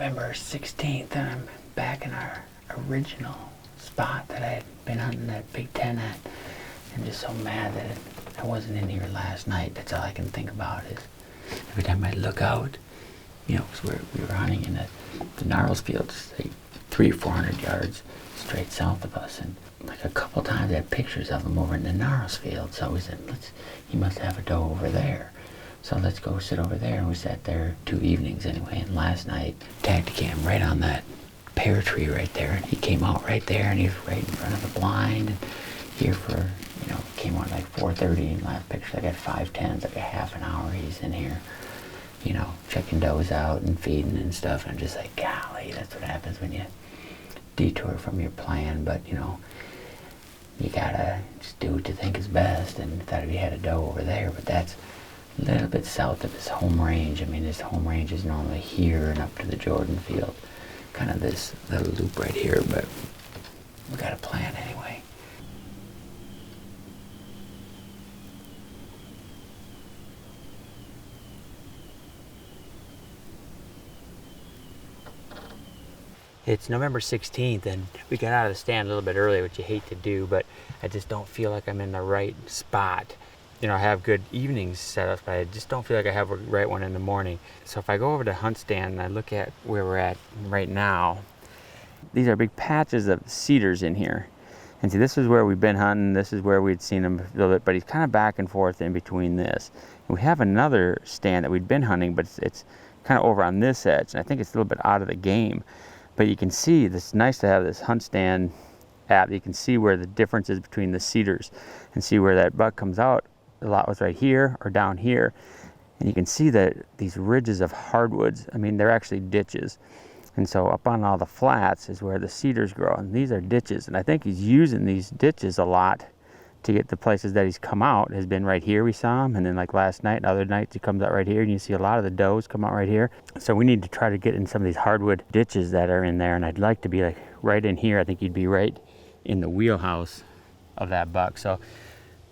November 16th, and I'm back in our original spot that I had been hunting that Big Ten at. I'm just so mad that I wasn't in here last night. That's all I can think about is every time I look out, you know, because we were hunting in the Gnarls fields, like 300 or 400 yards straight south of us, and like a couple times I had pictures of him over in the Gnarls field. So we said, he must have a doe over there. So let's go sit over there. And we sat there 2 evenings anyway. And last night, tagged a cam right on that pear tree right there. And he came out right there, and he was right in front of the blind. And here for, you know, came out like 4:30. And last picture, I got 5:10, like a half an hour. He's in here, you know, checking does out and feeding and stuff. And I'm just like, golly, that's what happens when you detour from your plan. But, you know, you gotta just do what you think is best. And thought he had a doe over there, but that's a little bit south of his home range. I mean, his home range is normally here and up to the Jordan field. Kind of this little loop right here, but we got a plan anyway. It's November 16th, and we got out of the stand a little bit early, which you hate to do, but I just don't feel like I'm in the right spot. You know, I have good evenings set up, but I just don't feel like I have a right one in the morning. So if I go over to hunt stand and I look at where we're at right now, these are big patches of cedars in here. And see, this is where we've been hunting. This is where we'd seen him a little bit, but he's kind of back and forth in between this. And we have another stand that we'd been hunting, but it's kind of over on this edge. And I think it's a little bit out of the game. But you can see, it's nice to have this hunt stand app. You can see where the difference is between the cedars and see where that buck comes out. A lot was right here or down here. And you can see that these ridges of hardwoods, I mean, they're actually ditches. And so up on all the flats is where the cedars grow. And these are ditches. And I think he's using these ditches a lot to get the places that he's come out. Has been right here, we saw him. And then like last night and other nights, he comes out right here. And you see a lot of the does come out right here. So we need to try to get in some of these hardwood ditches that are in there. And I'd like to be like right in here. I think you'd be right in the wheelhouse of that buck. So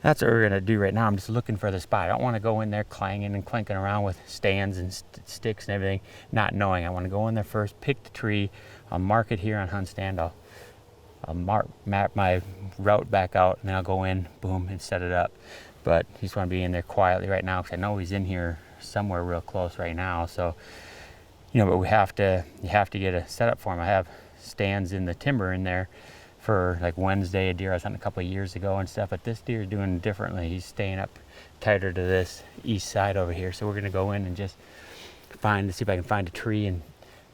that's what we're gonna do right now. I'm just looking for the spot. I don't want to go in there clanging and clanking around with stands and sticks and everything, not knowing. I want to go in there first, pick the tree. I'll mark it here on hunt stand. I'll map my route back out, and then I'll go in, boom, and set it up. But I just want to be in there quietly right now because I know he's in here somewhere real close right now. So, you know, but you have to get a setup for him. I have stands in the timber in there for like Wednesday, a deer I was hunting a couple of years ago and stuff, but this deer is doing differently. He's staying up tighter to this east side over here. So we're gonna go in and just see if I can find a tree. And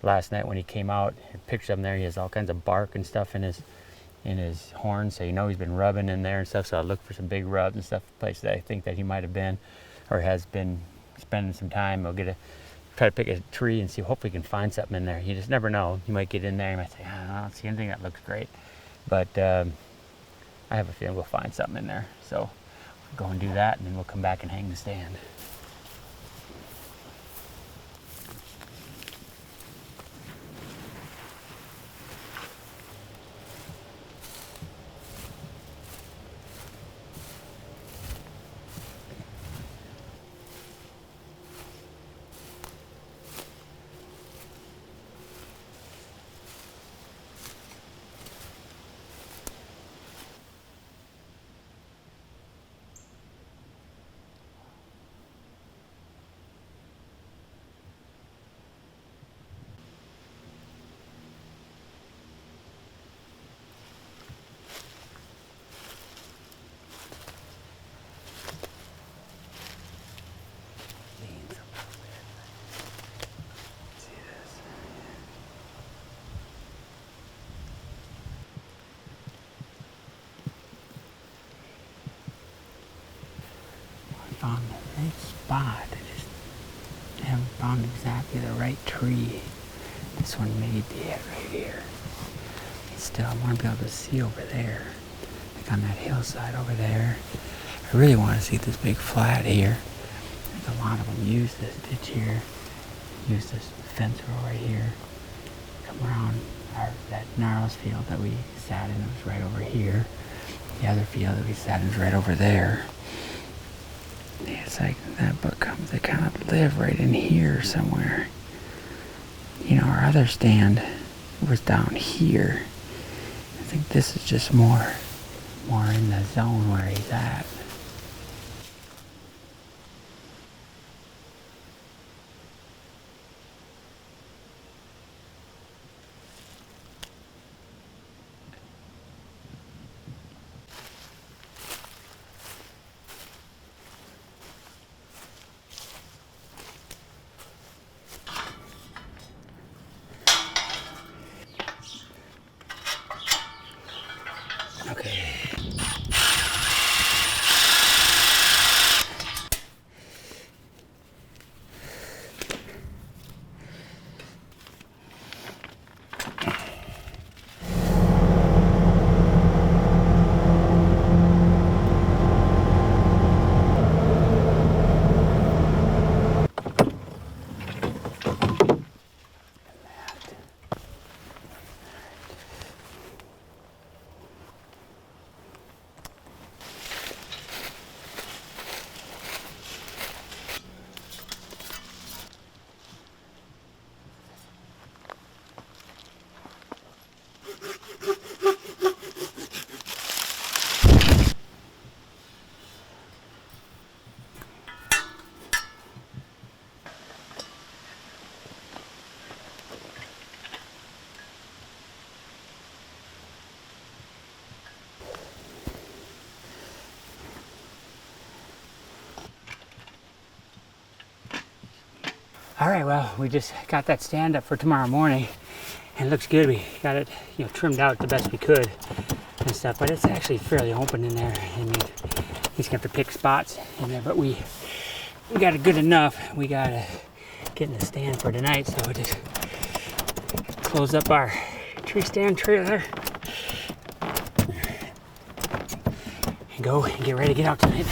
last night when he came out, I pictured him there, he has all kinds of bark and stuff in his horns, so you know he's been rubbing in there and stuff. So I look for some big rubs and stuff, places that I think that he might have been or has been spending some time. We'll try to pick a tree and see, hopefully we can find something in there. You just never know. You might get in there and you might say, I don't see anything that looks great. But I have a feeling we'll find something in there. So we'll go and do that, and then we'll come back and hang the stand. Found the right spot. I just haven't found exactly the right tree. This one may be it right here. Still, I want to be able to see over there, like on that hillside over there. I really want to see this big flat here. There's a lot of them use this ditch here, use this fence row right here, come around that Gnarls field that we sat in. It was right over here. The other field that we sat in is right over there. It's like that buck comes, they kind of live right in here somewhere. You know, our other stand was down here. I think this is just more in the zone where he's at. Okay. All right, well, we just got that stand up for tomorrow morning, and it looks good. We got it, trimmed out the best we could and stuff, but it's actually fairly open in there. I mean, he's got to pick spots in there, but we got it good enough. We got to get in the stand for tonight, so we just close up our tree stand trailer and go and get ready to get out tonight.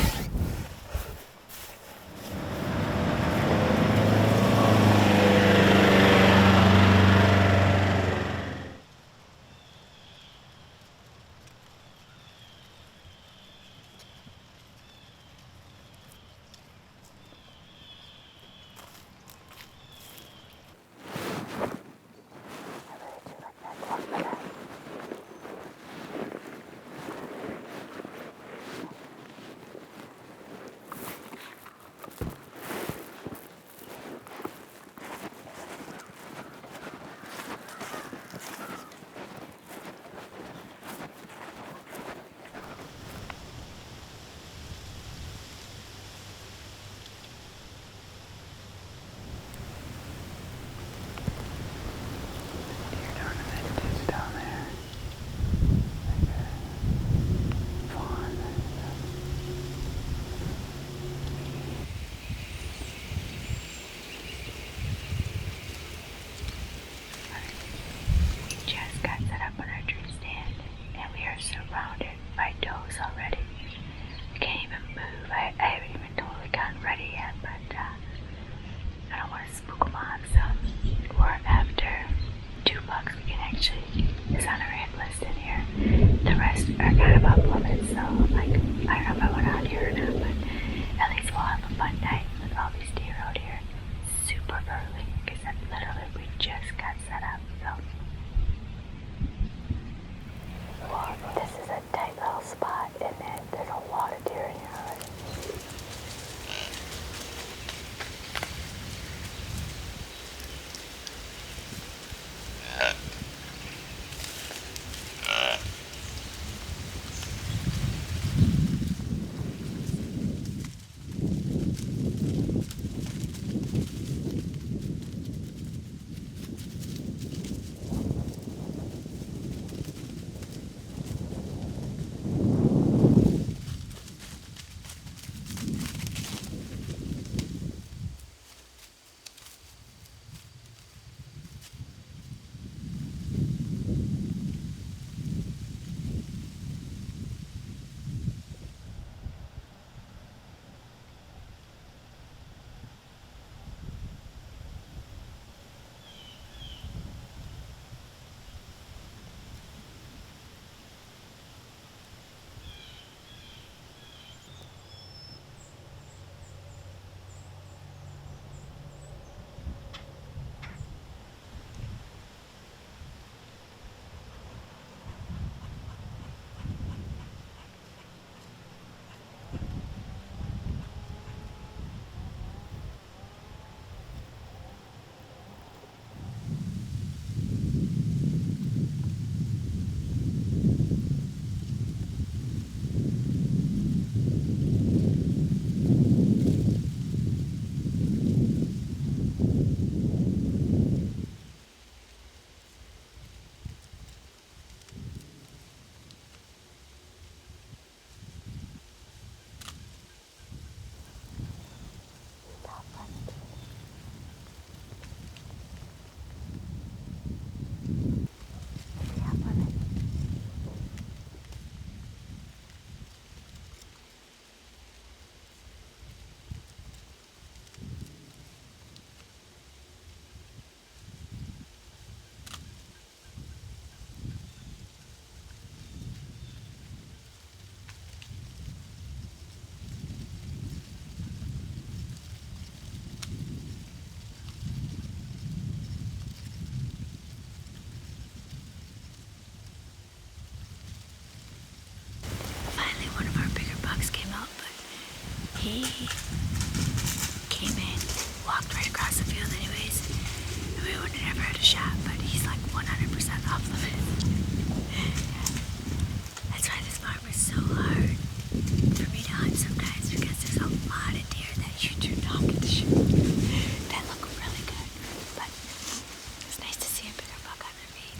he came in, walked right across the field anyways, and we would have never had a shot, but he's like 100% off limits. That's why this farm is so hard for me to hunt sometimes, because there's a lot of deer that you do not get to shoot that look really good, but it's nice to see a bigger buck on their feet.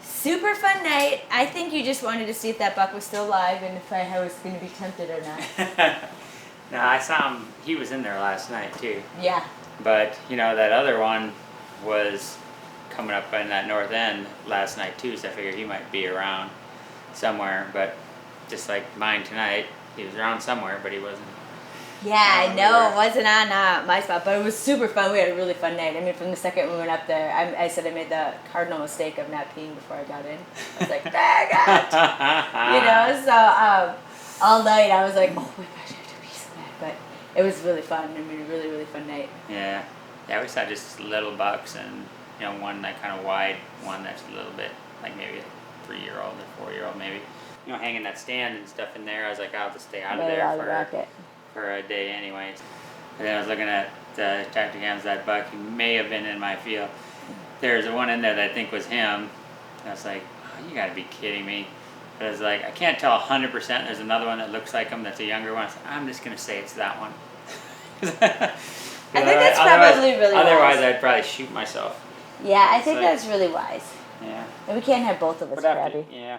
Super fun night. I think you just wanted to see if that buck was still alive and if I was going to be tempted or not. No, I saw him. He was in there last night too. Yeah. But that other one was coming up in that north end last night too, so I figured he might be around somewhere. But just like mine tonight, he was around somewhere, but he wasn't. Yeah, I know. It wasn't on my spot, but it was super fun. We had a really fun night. I mean, from the second we went up there, I said I made the cardinal mistake of not peeing before I got in. I was like, dang it! So all night I was like, oh my gosh, I have to pee so bad. But it was really fun. I mean, a really, really fun night. Yeah. Yeah, we saw just little bucks and, one that kind of wide, one that's a little bit, like maybe a 3-year-old or 4-year-old maybe. Hanging that stand and stuff in there. I was like, I'll just stay out of there for a day anyways. And then I was looking at the tactic cams, that buck, he may have been in my field. There's one in there that I think was him, And I was like, oh, you gotta be kidding me. But I was like, I can't tell 100%. There's another one that looks like him that's a younger one. I said, I'm just gonna say it's that one. I think that's probably really otherwise wise. I'd probably shoot myself. Yeah, I think like- that's really wise. Yeah. And we can't have both of us But after, crabby. yeah.